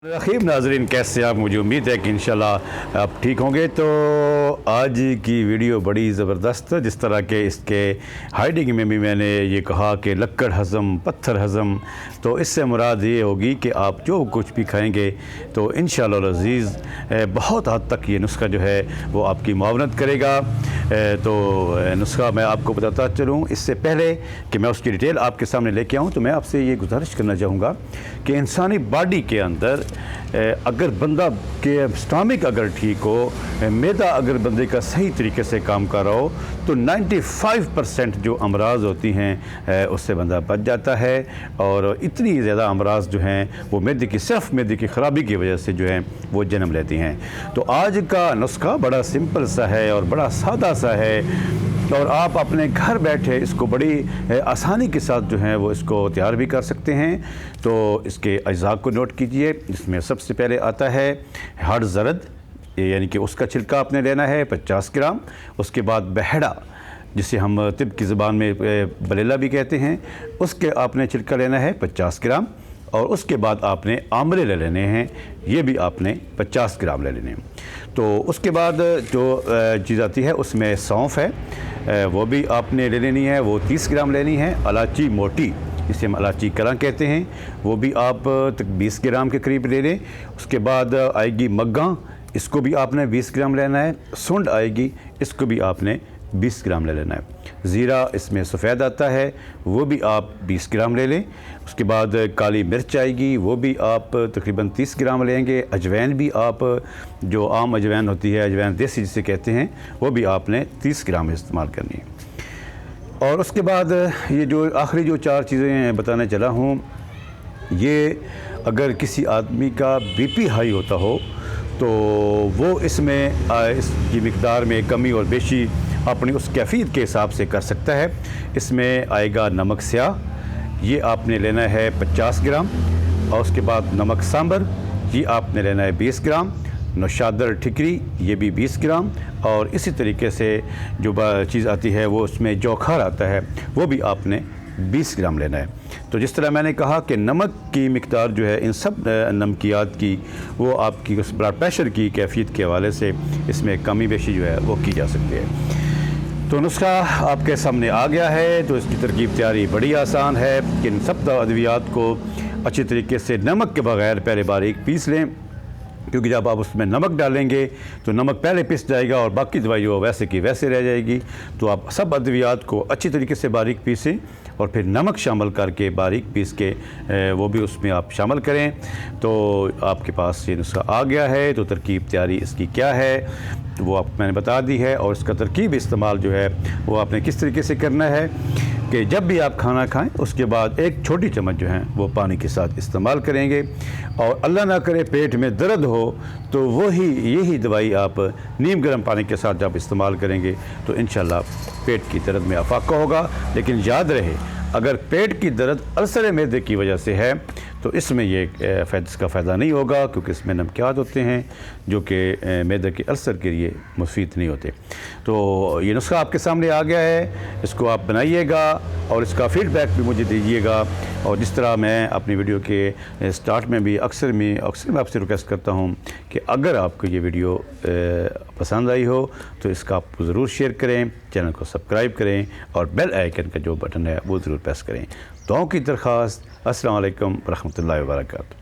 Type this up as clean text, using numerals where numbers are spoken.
रहीम नाजरीन, कैसे आप? मुझे उम्मीद है कि इंशाल्लाह आप ठीक होंगे। तो आज की वीडियो बड़ी ज़बरदस्त, जिस तरह के इसके हाइडिंग में भी मैंने ये कहा कि लक्कड़ हज़म पत्थर हज़म, तो इससे मुराद ये होगी कि आप जो कुछ भी खाएंगे तो इंशाल्लाह अज़ीज़ बहुत हद तक ये नुस्खा जो है वो आपकी मुआवनत करेगा। तो नुस्खा मैं आपको बताता चलूँ इससे पहले कि मैं उसकी डिटेल आपके सामने लेके आऊँ, तो मैं आपसे ये गुजारिश करना चाहूँगा कि इंसानी बॉडी के अंदर अगर बंदा के स्टमक अगर ठीक हो, मैदा अगर बंदे का सही तरीके से काम कर रहा हो, तो 95% जो अमराज होती हैं उससे बंदा बच जाता है। और इतनी ज़्यादा अमराज जो हैं वो मैदे की, सिर्फ मैदे की ख़राबी की वजह से जो है वो जन्म लेती हैं। तो आज का नुस्खा बड़ा सिंपल सा है और बड़ा सादा सा है, और आप अपने घर बैठे इसको बड़ी आसानी के साथ जो है वो इसको तैयार भी कर सकते हैं। तो इसके अज्जा को नोट कीजिए। इसमें सबसे पहले आता है हर ज़रद, यानी कि उसका छिलका आपने लेना है 50 ग्राम। उसके बाद बहड़ा, जिसे हम तिब की ज़बान में बलेला भी कहते हैं, उसके आपने छिलका लेना है 50 ग्राम। और उसके बाद आपने आमले ले लेने हैं, ये भी आपने 50 ग्राम ले लेने हैं। तो उसके बाद जो चीज़ आती है उसमें सौंफ है, वो भी आपने ले लेनी है, वो 30 ग्राम लेनी है। इलायची मोटी, जिसे हम इलायची कलम कहते हैं, वो भी आप 20 ग्राम के करीब ले लें। उसके बाद आएगी मग्गा, इसको भी आपने 20 ग्राम लेना है। सुंड आएगी, इसको भी आपने 20 ग्राम ले लेना है। ज़ीरा, इसमें सफ़ेद आता है, वो भी आप 20 ग्राम ले लें। उसके बाद काली मिर्च आएगी, वो भी आप तकरीबन 30 ग्राम लेंगे। अजवैन भी आप, जो आम अजवैन होती है, अजवैन देसी जिसे कहते हैं, वो भी आपने 30 ग्राम इस्तेमाल करनी है। और उसके बाद ये जो आखिरी जो 4 चीज़ें बताने चला हूँ, ये अगर किसी आदमी का बीपी हाई होता हो तो वो इसमें इसकी मिकदार में कमी और बेशी अपनी उस कैफियत के हिसाब से कर सकता है। इसमें आएगा नमक स्याह, ये आपने लेना है 50 ग्राम। और उसके बाद नमक सांबर, ये आपने लेना है 20 ग्राम। नौशादर ठिकरी, ये भी 20 ग्राम। और इसी तरीके से जो चीज़ आती है वो उसमें जौखार आता है, वो भी आपने 20 ग्राम लेना है। तो जिस तरह मैंने कहा कि नमक की मिकदार जो है इन सब नमकियात की, वो आपकी उस ब्लड प्रेशर की कैफियत के हवाले से इसमें कमी बेशी जो है वो की जा सकती है। तो नुस्खा आपके सामने आ गया है। तो इसकी तरकीब तैयारी बड़ी आसान है कि इन सब अद्वियात को अच्छी तरीके से नमक के बगैर पहले बारीक पीस लें, क्योंकि जब आप उसमें नमक डालेंगे तो नमक पहले पिस जाएगा और बाकी दवाई जो वैसे की वैसे रह जाएगी। तो आप सब अद्वियात को अच्छी तरीके से बारीक पीसें और फिर नमक शामिल करके बारीक पीस के वो भी उसमें आप शामिल करें। तो आपके पास ये नुस्खा आ गया है। तो तरकीब तैयारी इसकी क्या है वो आप मैंने बता दी है, और इसका तरकीब इस्तेमाल जो है वो आपने किस तरीके से करना है कि जब भी आप खाना खाएं उसके बाद 1 छोटी चम्मच जो है वो पानी के साथ इस्तेमाल करेंगे। और अल्लाह ना करे पेट में दर्द हो तो यही दवाई आप नीम गर्म पानी के साथ जब इस्तेमाल करेंगे तो इंशाल्लाह पेट की दर्द में अफाका होगा। लेकिन याद रहे, अगर पेट की दर्द अल्सर मैदे की वजह से है तो इसमें ये इसका फ़ायदा नहीं होगा, क्योंकि इसमें नमकियात होते हैं जो कि मैदे के अल्सर के लिए मुफीद नहीं होते। तो ये नुस्खा आपके सामने आ गया है, इसको आप बनाइएगा और इसका फ़ीडबैक भी मुझे दीजिएगा। और जिस तरह मैं अपनी वीडियो के स्टार्ट में भी अक्सर मैं आपसे रिक्वेस्ट करता हूँ कि अगर आपको ये वीडियो पसंद आई हो तो इसका आप ज़रूर शेयर करें, चैनल को सब्सक्राइब करें और बेल आइकन का जो बटन है वो ज़रूर प्रेस करें। दुआओं की दरख्वास्त। अस्सलाम वालेकुम रहमतुल्लाहि व बरकातहू।